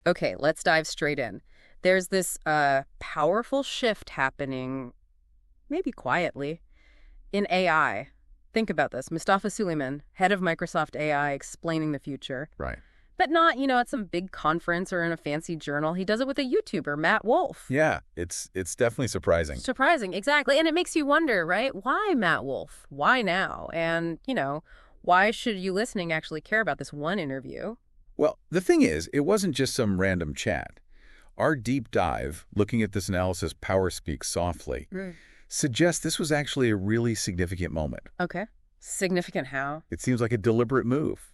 Okay, let's dive straight in. There's this powerful shift happening, maybe quietly, in AI. Think about this. Mustafa Suleyman, head of Microsoft AI, explaining the future. Right. But not, at some big conference or in a fancy journal. He does it with a YouTuber, Matt Wolfe. Yeah, it's definitely surprising. Surprising, exactly. And it makes you wonder, right? Why Matt Wolfe? Why now? And, why should you listening actually care about this one interview? Well, the thing is, it wasn't just some random chat. Our deep dive, looking at this analysis, Power Speaks Softly, suggests this was actually a really significant moment. Okay. Significant how? It seems like a deliberate move.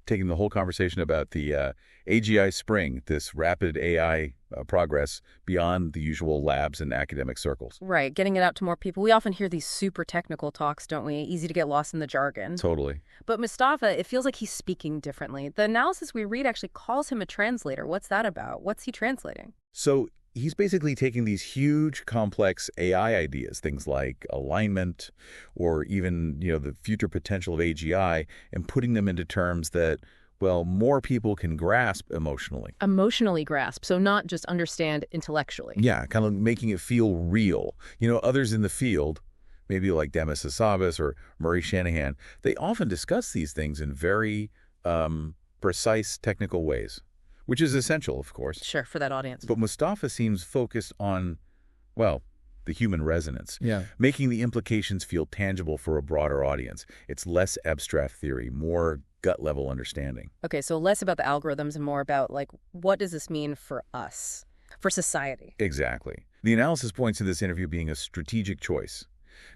Taking the whole conversation about the AGI Spring, this rapid AI progress beyond the usual labs and academic circles. Right, getting it out to more people. We often hear these super technical talks, don't we? Easy to get lost in the jargon. Totally. But Mustafa, it feels like he's speaking differently. The analysis we read actually calls him a translator. What's that about? What's he translating? So he's basically taking these huge, complex AI ideas, things like alignment or even, the future potential of AGI, and putting them into terms that, well, more people can grasp emotionally. Emotionally grasp, so not just understand intellectually. Yeah, kind of making it feel real. Others in the field, maybe like Demis Hassabis or Murray Shanahan, they often discuss these things in very precise technical ways, which is essential, of course. Sure, for that audience. But Mustafa seems focused on, well, the human resonance, Yeah. making the implications feel tangible for a broader audience. It's less abstract theory, more gut-level understanding. Okay, so less about the algorithms and more about, what does this mean for us, for society? Exactly. The analysis points to this interview being a strategic choice,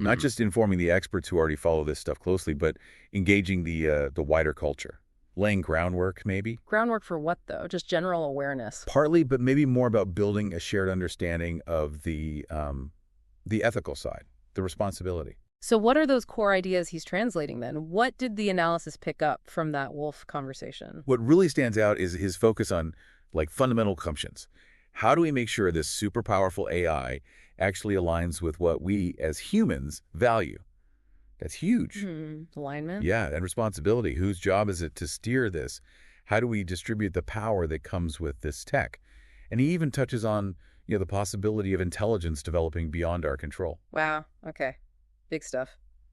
not just informing the experts who already follow this stuff closely, but engaging the wider culture. Laying groundwork, maybe? Groundwork for what, though? Just general awareness? Partly, but maybe more about building a shared understanding of the ethical side, the responsibility. So what are those core ideas he's translating then? What did the analysis pick up from that Wolfe conversation? What really stands out is his focus on, fundamental assumptions. How do we make sure this super powerful AI actually aligns with what we, as humans, value? That's huge. Alignment? Yeah, and responsibility. Whose job is it to steer this? How do we distribute the power that comes with this tech? And he even touches on, the possibility of intelligence developing beyond our control. Wow, okay. Big stuff.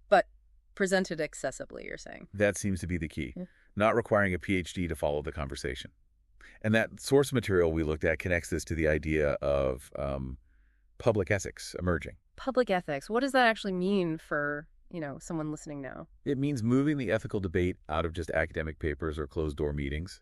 But presented accessibly, you're saying? That seems to be the key, Yeah. not requiring a PhD to follow the conversation. And that source material we looked at connects this to the idea of public ethics emerging. Public ethics. What does that actually mean for, someone listening now? It means moving the ethical debate out of just academic papers or closed-door meetings.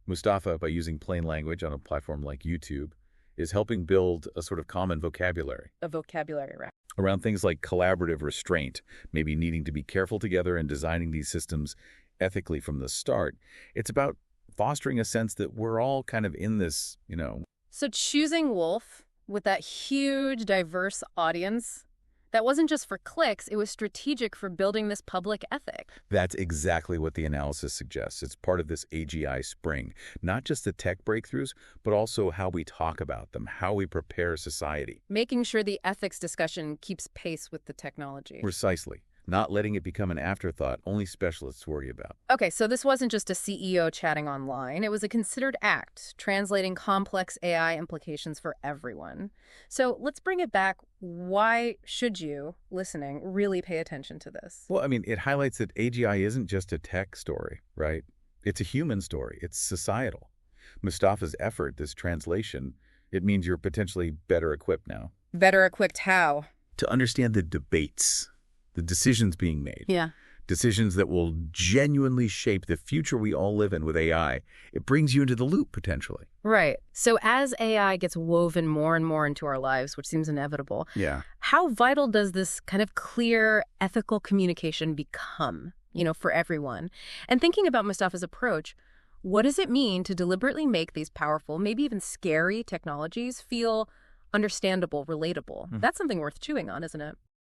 Mustafa, by using plain language on a platform like YouTube, is helping build a sort of common vocabulary. A vocabulary rack. Around things like collaborative restraint, maybe needing to be careful together and designing these systems ethically from the start. It's about fostering a sense that we're all kind of in this, So choosing Wolfe with that huge, diverse audience, that wasn't just for clicks, it was strategic for building this public ethic. That's exactly what the analysis suggests. It's part of this AGI Spring. Not just the tech breakthroughs, but also how we talk about them, how we prepare society. Making sure the ethics discussion keeps pace with the technology. Precisely. Not letting it become an afterthought only specialists worry about. Okay, so this wasn't just a CEO chatting online. It was a considered act, translating complex AI implications for everyone. So let's bring it back. Why should you, listening, really pay attention to this? Well, it highlights that AGI isn't just a tech story, right? It's a human story. It's societal. Mustafa's effort, this translation, it means you're potentially better equipped now. Better equipped how? To understand the debates, the decisions being made. Yeah. Decisions that will genuinely shape the future we all live in with AI. It brings you into the loop, potentially. Right. So as AI gets woven more and more into our lives, which seems inevitable, Yeah. how vital does this kind of clear ethical communication become, for everyone? And thinking about Mustafa's approach, what does it mean to deliberately make these powerful, maybe even scary technologies feel understandable, relatable? That's something worth chewing on, isn't it?